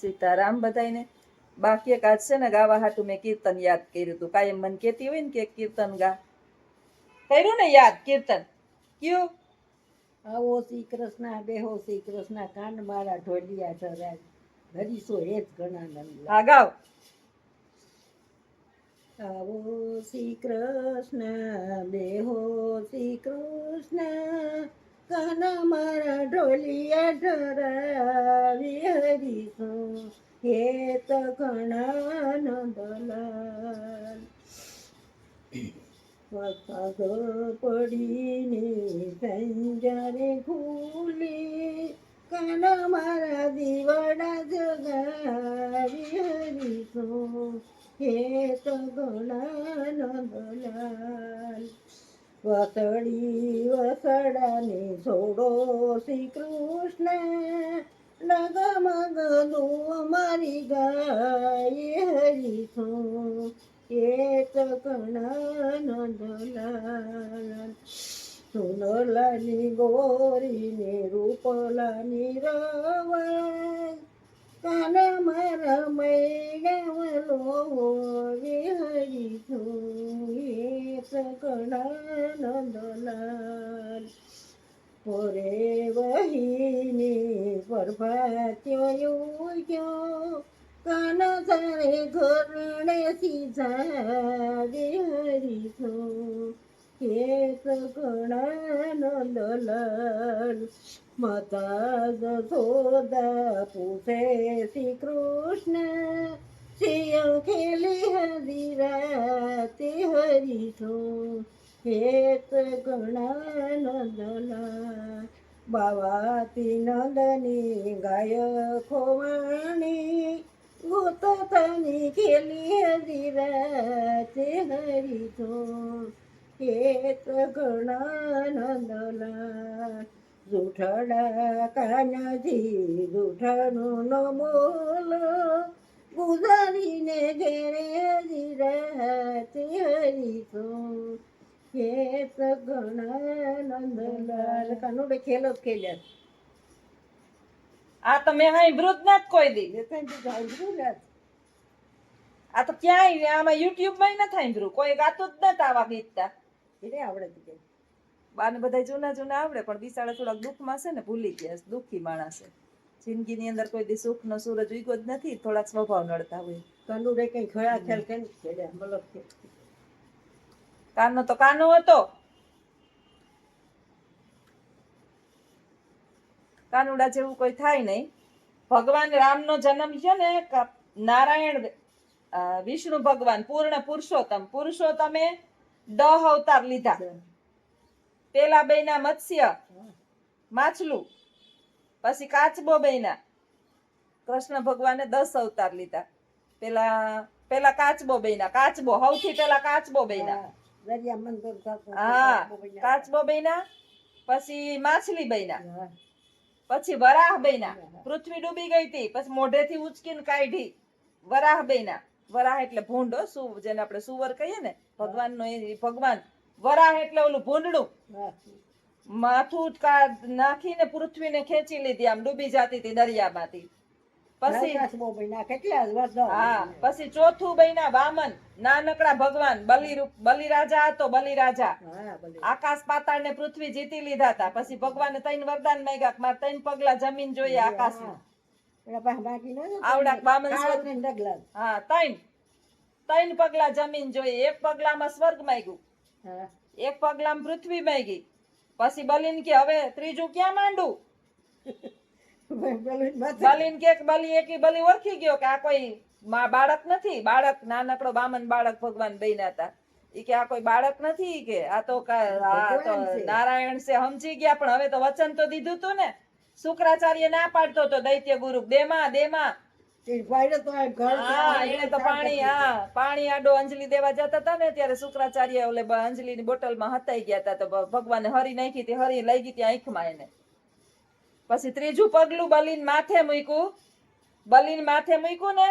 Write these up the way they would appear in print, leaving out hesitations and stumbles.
સીતારામ બધાને. બાકી એક આજ છે ને ગાવા હાટું મેં કીર્તન યાદ કર્યું હતું. કાયમ મને કહેતી હોય ને કે કીર્તન ગા, કર્યું ને યાદ કીર્તન કયું? આવો શ્રી કૃષ્ણ બેહો શ્રી કૃષ્ણ કાન મારા ઢોલિયા ધરાય હરીશો એ જ ઘણા નંદ. હા ગાવ. આવો શ્રી કૃષ્ણ બેહો શ્રી કૃષ્ણ કાન મારા ઢોલિયા ધરાવી હરીશો એ તો ઘણા નંદલાલ. પગ પડીને સંજારે ખુલી કાન મારા દીવડા જગાવી હરીશો હે તો ઘણા નંદલાલ. વસડી વસડાને છોડો શ્રી કૃષ્ણ નગમગ મારી ગાય હરીશો એક ઘણા નંદલાલ. સુનલાની ગોરીને રૂપલાની રવાય કાન મારા મૈડવલો હરીશો એક ઘણા નંદલાલ. પોરે વહીને પ્રભાત્યો યોગ્યો કાન તારે ઘરણે સીધાવે હરીશો એક ઘણા નંદલાલ. માતા જશોદા પૂછે શ્રી કૃષ્ણ સિંહ ખેલી હરી રાતે હરીશો એક ઘણા નંદલાલ. બાવાતી નંદની ગાય ખોવાણી ગોતતાની ખેલી હરી રાતે હરીશો એક ઘણા નંદલાલ. જૂઠડા કાનથી જૂઠાનું ન બોલો ગુજારીને ઘેરે હરી રાતે હરીશો એક ઘણા નંદલાલ. કાનુડે ખેલો જ ખેલ્યા. આ તો મેં સાંભળ્યું જ નથી કોઈ દી. આ તો ક્યાંય આમાં યુટ્યુબ માં નથી સાંભળ્યું. કોઈ ગાતું જ નથી આવા ગીતતા. એને આવડે છે બાને બધા જૂના જૂના આવડે પણ બિચારા થોડાક દુઃખમાં છે ને, ભૂલી ગયા. દુઃખી માણસ છે. જિંદગીની અંદર કોઈ દી સુખ નો સૂરજ ઉગ્યો જ નથી. થોડાક સ્વભાવ નડતા હોય. કાનુડે કઈ ખયા ખ્યાલ કેમ ખેલ્યા મતલબ કે કાનો તો કાનો હતો. કાનુડા જેવું કોઈ થાય નહીં. ભગવાન રામનો જન્મ છે ને, નારાયણ વિષ્ણુ ભગવાન પૂર્ણ પુરુષોત્તમે 10 અવતાર લીધા. પેલા બેના મત્સ્ય માછલું, પછી કાચબો બન્યા. કૃષ્ણ ભગવાને 10 અવતાર લીધા. પેલા કાચબો બન્યા. કાચબો સૌથી પેલા કાચબો બન્યા. હા, કાચબો બન્યા. પછી માછલી બન્યા. પછી વરાહ બન્યા. પૃથ્વી ડૂબી ગઈ હતી, પછી મોઢેથી ઉચકીને કાઢી વરાહ બન્યા. વરાહ એટલે ભૂંડ, જેને આપણે સુવર કહીએ ને, ભગવાનનો એ ભગવાન. વરાહ એટલે ઓલું ભૂંડડું. માથું નાખીને પૃથ્વીને ખેંચી લીધી, આમ ડૂબી જતી હતી દરિયામાંથી. પછી હા, પછી ચોથું બન્યા વામન, નાનકડા ભગવાન. બલિરાજા હતો. બલિરાજા આકાશ પાતાળ ને પૃથ્વી જીતી લીધા હતા. પછી ભગવાને 3 વરદાન માંગ્યા. મારે 3 પગલા જમીન જોઈએ આકાશમાં. આવડા વામન હા, 3 પગલા જમીન જોઈએ. 1 પગલામાં સ્વર્ગ માંગ્યું, 1 પગલામાં પૃથ્વી માંગી. પછી બલિન કે હવે ત્રીજું ક્યાં માંડું? બલિન કે બલી ઓળખી ગયો કે આ કોઈ બાળક નથી. બાળક નાનકડો બામન બાળક ભગવાન બન્યા હતા. ઈ કે આ કોઈ બાળક નથી, કે આ તો નારાયણ છે. સમજી ગયા. પણ હવે તો વચન તો દીધું તું ને. શુક્રાચાર્ય ના પાડતો હતો દૈત્ય ગુરુ, દેમાં એને તો પાણી આડો અંજલિ દેવા જતા હતા ને, ત્યારે શુક્રાચાર્ય ઓલે અંજલિ ની બોટલમાં હતાઈ ગયા હતા. તો ભગવાને હરી નાખી હતી. હરી લઈ ગઈ ત્યાં આંખમાં એને. પછી ત્રીજું પગલું બલિન માથે મૂક્યું ને,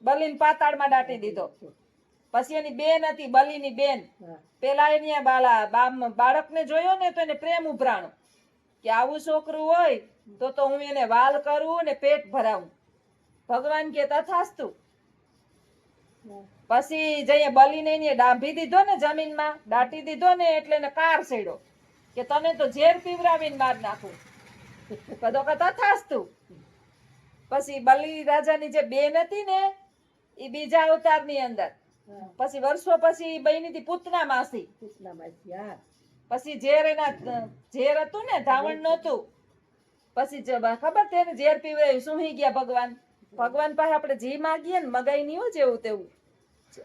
બલિન પાતાળમાં દાટી દીધો. પછી એની બેન હતી, બલિની બેન. પેલા એની બાળકને જોયો ને તો એને પ્રેમ ઉભરાણો કે આવું છોકરું હોય તો હું એને વાલ કરું ને પેટ ભરાવું. ભગવાન કે તથાસ્તુ. પછી જઈએ બલીને એને ડાંભી દીધો ને જમીનમાં, દાટી દીધો ને એટલે એને કાર સડ્યો કે તને તો ઝેર પીવરાવીને માર નાખું. કદો કે તથાસ્તુ. પછી બલી રાજાની જે બેન હતી ને એ બીજા અવતારની અંદર, પછી વર્ષો પછી બની હતી પૂતના માસી. પછી ઝેર હતું ને ધાવણ નહોતું, પછી ખબર તેને ઝેર પીવડાવ્યું, સૂહી ગયા ભગવાન. ભગવાન પાસે આપણે જી માગીએ ને મગાઈ નહીં હોય જેવું તેવું.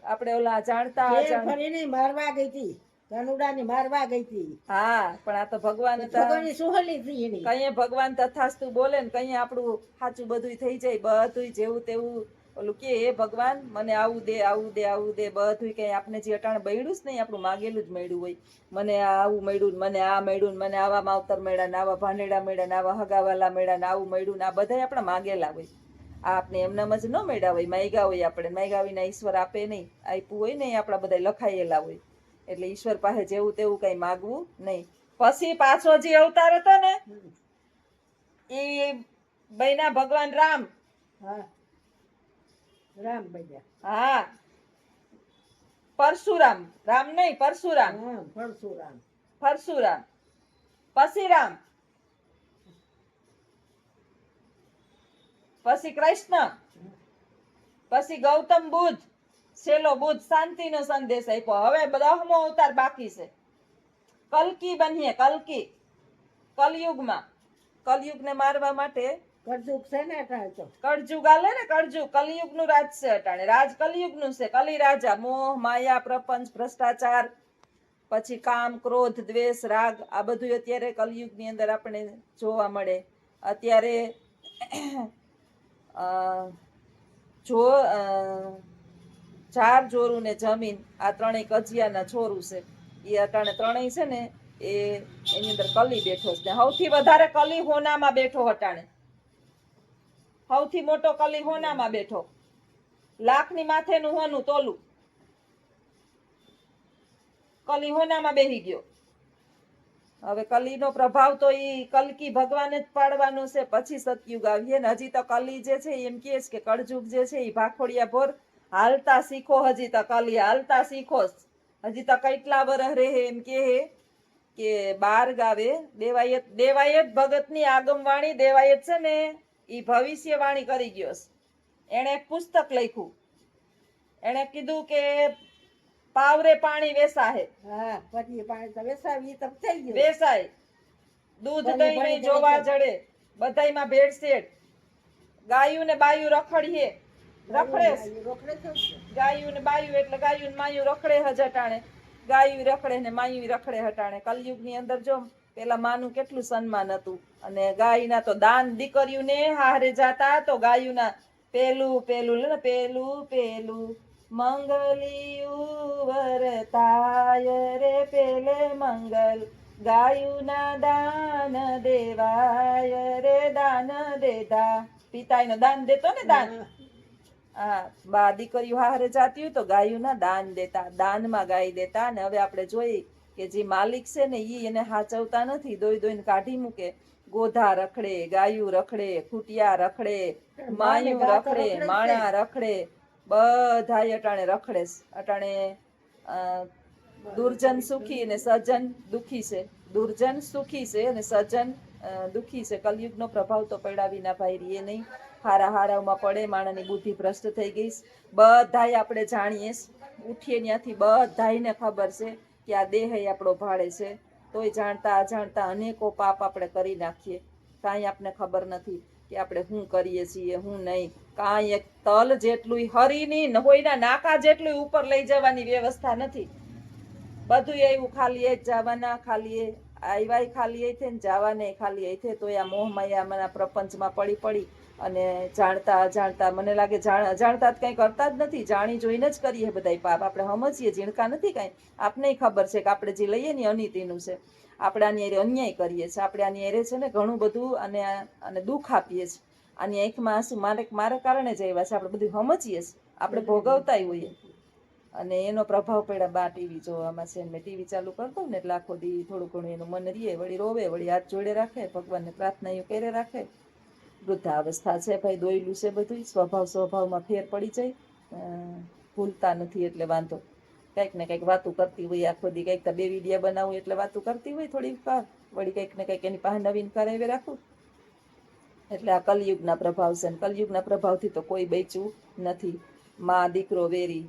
આપણે ઓલા જાણતા ફરીને મારવા ગઈ હતી, કાનુડાને મારવા ગઈ હતી. હા, પણ આ તો ભગવાન ભગવાનની સુહલી હતી એની. કઈ ભગવાન તથાસ્તુ બોલે ને કઈ આપણું સાચું બધું થઈ જાય, બધું જેવું તેવું ઓલું કે હે ભગવાન મને આવું દે આવું દે આવું દે, બધું કઈ આપણે જે અટાણે બળ્યું જ નહીં, આપણું માગેલું જ મળ્યું હોય. મને આવું મળ્યું, મને આ મળ્યું, મને આવા માવતર મળ્યા ને આવા ભાનેડા મળ્યા ને આવા હગાવાલા મળ્યા ને આવું મળ્યું ને આ બધા આપણે માગેલા હોય. આ આપણે એમનામ જ ન મળ્યા હોય, માગ્યા હોય આપણે. માગ્યા વિના ઈશ્વર આપે નહીં, આપ્યું હોય ને આપણા બધા લખાયેલા હોય. એટલે ઈશ્વર પાસે જેવું તેવું કઈ માગવું નહીં. પછી પાછો જે અવતાર હતો ને એ બન્યા ભગવાન રામ. રામ બન્યા. હા, પરશુરામ. રામ નહીં, પરશુરામ. પરશુરામ. પરશુરામ પછી રામ, પછી કૃષ્ણ, પછી ગૌતમ બુદ્ધ. છેલ્લો બુદ્ધ શાંતિનો સંદેશ આપ્યો. હવે 10મો અવતાર બાકી છે. કલ્કી બનીએ, કલ્કી. કલયુગમાં, કલયુગને મારવા માટે કળજુગ છે ને અટાણે તો. કળજુગ આલે ને, કળજુગ કલયુગનું રાજ છે અટાણે. રાજ કલયુગનું છે. કલી રાજા. મોહ, માયા, પ્રપંચ, ભ્રષ્ટાચાર, પછી કામ, ક્રોધ, દ્વેષ, રાગ, આ બધું અત્યારે કલયુગની અંદર આપણે જોવા મળે. અત્યારે જો ચાર જોરું ને જમીન, આ ત્રણેય કજિયાના છોરું છે. એ અટાણે ત્રણેય છે ને એની અંદર કલી બેઠો છે. સૌથી વધારે કલી હોનામાં બેઠો અટાણે. સૌથી મોટો કલી હોનામાં બેઠો. 1,00,000ની માથેનું હોનું તોલું કલી હોનામાં બેહી ગયો. હવે કલીનો પ્રભાવ તો ઈ કલકી ભગવાન જ પાડવાનો છે. પછી સતયુગ આવીએ ને હજી તો કલી જે છે એમ કે છે કે કળજુગ જે છે એ ભાખોડિયા ભોર હાલતા શીખો. હજી તો કલી હાલતા શીખો. હજી તો કેટલા વર્ષ રહે એમ કે 12 ગાવે દેવાયત ભગતની આગમવાણી. દેવાયત છે ને ઈ ભવિષ્યવાણી કરી ગયો છે. એણે એક પુસ્તક લખ્યું. એણે કીધું કે પાવરે પાણી વેસાહે. પછી પાણી તો વેસાવી તો થઈ ગયું. વેસાય. દૂધ દહીં નહીં જોવા જડે. બધાયમાં ભેળસેળ. ગાયું ને બાયું રખડીએ. રખડે. ગાયું ને બાયું એટલે ગાયું ને માયું રખડે હટાણે. ગાયું રખડે ને માયું રખડે હટાણે. કલયુગની અંદર જો પેલા માનું કેટલું સન્માન હતું. અને ગાયના તો દાન દીકરીઓ ને હારે જાતા તો ગાયુંના પેલું મંગલિયું વરતાય રે પેલે મંગલ. ગાયુના દાન દેવાય રે દાન દેતા. પિતાનો દાન દેતો ને દાન. હા, બા દીકરીઓ હારે જાતી હોય તો ગાયુંના દાન દેતા. દાનમાં ગાય દેતા. અને હવે આપણે જોઈએ કે જે માલિક છે ને ઈ એને હાચવતા નથી. દોઈને કાઢી મૂકે. ગોધા રખડે, ગાયું રખડે, ખૂટિયા રખડે, માયું રખડે, માણા રખડે, બધાય અટાણે રખડે. અટાણે દુર્જન સુખી અને સજ્જન દુખી છે. દુર્જન સુખી છે અને સજ્જન દુખી છે. કલયુગનો પ્રભાવ તો પડાવી ના ભાઈ રીએ નહીં. હારામાં પડે. માણસની બુદ્ધિ ભ્રષ્ટ થઈ ગઈ. બધાય આપણે જાણીએ. ઉઠીએ ત્યાંથી બધાયને ખબર છે કે આ દેહ આપણો ભાડે છે. તોય જાણતા અજાણતા અનેકો પાપ આપણે કરી નાખીએ. કાંઈ આપણે ખબર નથી કે આપણે શું કરીએ છીએ શું નહીં. કાંઈ એક તલ જેટલું હરીની હોયના નાકા જેટલું ઉપર લઈ જવાની વ્યવસ્થા નથી. બધું એવું ખાલી એ જ જવાના. ખાલી આવ્યા ખાલી એ ને જવાને ખાલી એ છે. તો આ મોહ માયાના પ્રપંચમાં પડી અને જાણતા અજાણતા, મને લાગે અજાણતા કંઈ કરતા જ નથી. જાણી જોઈને જ કરીએ બધા પાપ. આપણે સમજીએ, ઝીણકા નથી કાંઈ. આપને ખબર છે કે આપણે જે લઈએ ને અનીતિનું છે. આપણે આની એરે અન્યાય કરીએ છીએ. આપણે આની એરે છે ને ઘણું બધું અને દુઃખ આપીએ છીએ. આની આંખમાં આંસુ મારે કારણે જ આવ્યા છે. આપણે બધું સમજીએ છીએ. આપણે ભોગવતાય હોઈએ. અને એનો પ્રભાવ પડ્યા બા ટીવી જોવામાં છે. મેં ટીવી ચાલુ કરતો ને એટલે આખો દી થોડું ઘણું એનું મન રીએ. વળી રોવે, વળી હાથ જોડે રાખે, ભગવાનને પ્રાર્થના એ કરે રાખે. વૃદ્ધાવસ્થા છે ભાઈ, દોયલું છે બધું, સ્વભાવમાં ફેર પડી જાય, ભૂલતા નથી એટલે વાંધો. કંઈક ને કંઈક વાતું કરતી હોય આખો દી, કંઈક બે વિડીયા બનાવું એટલે વાતું કરતી હોય થોડીક વાર, વળી કંઈક ને કંઈક એની પાસે નવીન કરાવી રાખું. એટલે આ કલયુગના પ્રભાવ છે, કલયુગના પ્રભાવથી તો કોઈ બચ્યું નથી. માં દીકરો વેરી,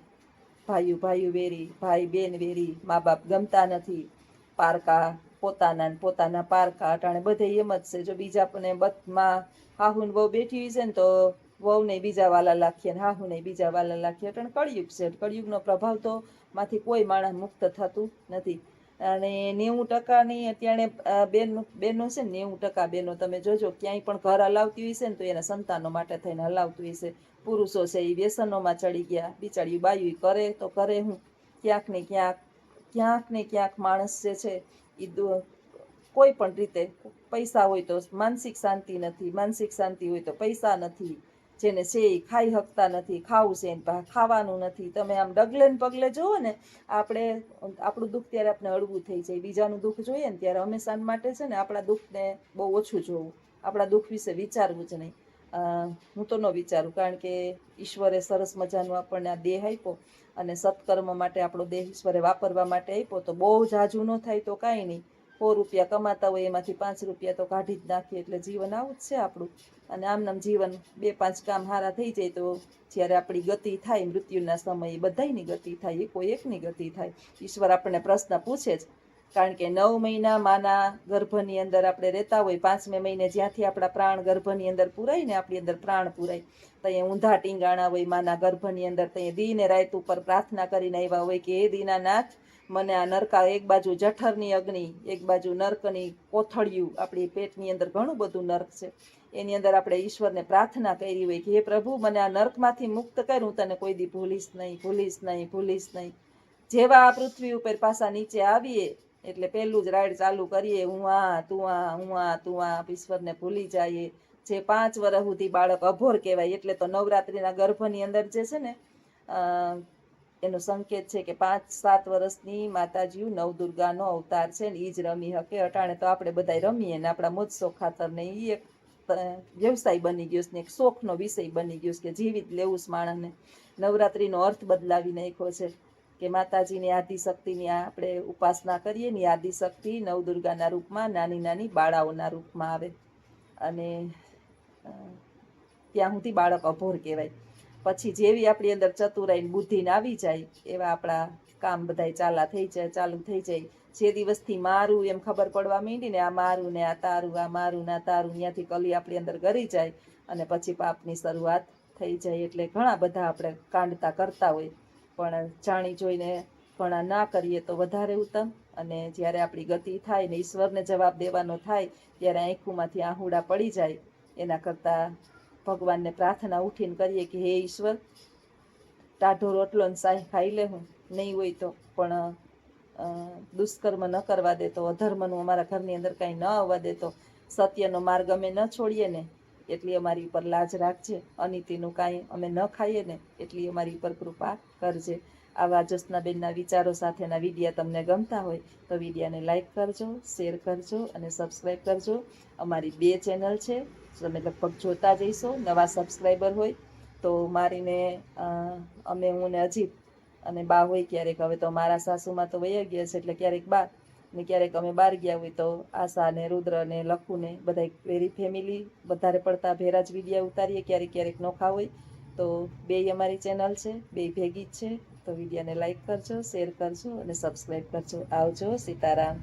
ભાઈ વેરી, ભાઈ બેન વેરી, મા બાપ ગમતા નથી, પારકા પોતાના પારકા, અટાણે બધે એમ જ છે. જો બીજા પણ બદમાં હાહુ ને વહુ બેઠી હોય છે ને તો વહુ ને બીજા વાલા લાખીએ ને હાહુ ને બીજા વાલા લાખીએ. અટાણે કળયુગ છે, કળયુગનો પ્રભાવ તો માંથી કોઈ માણસ મુક્ત થતું નથી. અને 90% અત્યારે બેનો છે ને, 90% બેનો તમે જોજો ક્યાંય પણ ઘર હલાવતી હોય છે ને તો એના સંતાનો માટે થઈને હલાવતી હોય છે. પુરુષો છે એ વ્યસનોમાં ચડી ગયા, બિચારી બાયું કરે તો કરે હું, ક્યાંક ને ક્યાંક માણસ જે છે એ કોઈ પણ રીતે, પૈસા હોય તો માનસિક શાંતિ નથી, માનસિક શાંતિ હોય તો પૈસા નથી, જેને છે એ ખાઈ શકતા નથી, ખાવું છે એને ખાવાનું નથી. તમે આમ ડગલે ને પગલે જોવો ને, આપણે આપણું દુઃખ ત્યારે આપણે હળવું થઈ જાય, બીજાનું દુઃખ જોઈએ ને ત્યારે હંમેશા માટે છે ને આપણા દુઃખને બહુ ઓછું જોવું, આપણા દુઃખ વિશે વિચારવું જ નહીં. હું તો ન વિચારું, કારણ કે ઈશ્વરે સરસ મજાનો આપણને આ દેહ આપ્યો અને સત્કર્મ માટે આપણો દેહ ઈશ્વરે વાપરવા માટે આપ્યો. તો બહુ જાજુ ન થાય તો કાંઈ નહીં, 100 રૂપિયા કમાતા હોય એમાંથી 5 રૂપિયા તો કાઢી જ નાખીએ, એટલે જીવન આવું જ છે આપણું. અને આમનામ જીવન 2-5 કામ સારા થઈ જાય તો જ્યારે આપણી ગતિ થાય મૃત્યુના સમયે, બધાયની ગતિ થાય, કોઈ એકની ગતિ થાય. ઈશ્વર આપણને પ્રશ્ન પૂછે જ, કારણ કે 9 મહિના માના ગર્ભની અંદર આપણે રહેતા હોય, 5મે મહિને જ્યાંથી આપણા પ્રાણ ગર્ભની અંદર પુરાય ને, આપણી અંદર પ્રાણ પુરાય, ત્યાં ઊંધા ટીંગાણા હોય માના ગર્ભની અંદર, ત્યાં દી ને રાત ઉપર પ્રાર્થના કરીને આવ્યા હોય કે હે દીનાનાથ, મને આ નરકા, એક બાજુ જઠરની અગ્નિ, એક બાજુ નર્કની કોથળિયું, આપણી પેટની અંદર ઘણું બધું નર્ક છે, એની અંદર આપણે ઈશ્વરને પ્રાર્થના કરી હોય કે હે પ્રભુ, મને આ નર્કમાંથી મુક્ત કર, હું તને કોઈ દી ભૂલીશ નહીં. જેવા આ પૃથ્વી ઉપર પાછા નીચે આવીએ એટલે પહેલું જ રાઈડ ચાલુ કરીએ, હું આ ઈશ્વરને ભૂલી જઈએ. જે 5 વર્ષ સુધી બાળક અભોર કહેવાય, એટલે તો નવરાત્રિના ગર્ભની અંદર જે છે ને, એનો સંકેત છે કે 5-7 વર્ષની માતાજીઓ નવદુર્ગાનો અવતાર છે ને, એ જ રમી શકે. અટાણે તો આપણે બધા રમીએ ને આપણા મોજ શોખ ખાતર ને એ એક વ્યવસાય બની ગયો છે ને, એક શોખનો વિષય બની ગયો છે કે જીવિત લેવું છે માણસને. નવરાત્રિનો અર્થ બદલાવી નાખ્યો છે કે માતાજીની આદિશક્તિની આપણે ઉપાસના કરીએ ને, આદિશક્તિ નવદુર્ગાના રૂપમાં નાની બાળાઓના રૂપમાં આવે, અને ત્યાં સુધી બાળક અભોર કહેવાય. પછી જેવી આપણી અંદર ચતુરાઈ બુદ્ધિ આવી જાય, એવા આપણા કામ બધાય ચાલુ થઈ જાય. જે દિવસથી મારું એમ ખબર પડવા માંડી ને, આ મારું ને આ તારું, આ મારું ને આ તારું, ત્યાંથી કલી આપણી અંદર ગરી જાય અને પછી પાપની શરૂઆત થઈ જાય. એટલે ઘણા બધા આપણે કાંડતા કરતા હોય, પણ જાણી જોઈને ઘણા ના કરીએ તો વધારે ઉત્તમ. અને જ્યારે આપણી ગતિ થાય ને ઈશ્વરને જવાબ દેવાનો થાય, ત્યારે આંખોમાંથી આહુડા પડી જાય. એના કરતાં ભગવાનને પ્રાર્થના ઉઠીને કરીએ કે હે ઈશ્વર, ટાઢો રોટલો ને સાય ખાઈ લે હું, નહીં હોય તો પણ દુષ્કર્મ ન કરવા દેતો, અધર્મનું અમારા ઘરની અંદર કાંઈ ન આવવા દેતો, સત્યનો માર્ગ અમે ન છોડીએ ને એટલી અમારી ઉપર લાજ રાખજે, અનીતિનું કાંઈ અમે ન ખાઈએ ને એટલી અમારી ઉપર કૃપા કરજે. આવા જ્યોત્સનાબેનના વિચારો સાથેના વિડીયા તમને ગમતા હોય તો વિડીયાને લાઈક કરજો, શેર કરજો અને સબસ્ક્રાઈબ કરજો. અમારી 2 ચેનલ છે, તમે લગભગ જોતા જઈશો. નવા સબસ્ક્રાઈબર હોય તો મારીને હું ને અજીત અને બા હોય ક્યારેક, હવે તો મારા સાસુમાં તો વયા ગયા છે એટલે ક્યારેક બા ને ક્યારેક અમે બહાર ગયા હોય તો આશા ને રુદ્ર ને લખુ ને બધા વેરી ફેમિલી વધારે પડતા ભેરા જ વિડીયા ઉતારીએ. ક્યારેક નોખા હોય તો 2 અમારી ચેનલ છે, 2 ભેગી જ છે. તો વિડીયાને લાઈક કરજો, શેર કરજો અને સબસ્ક્રાઈબ કરજો. આવજો. સીતારામ.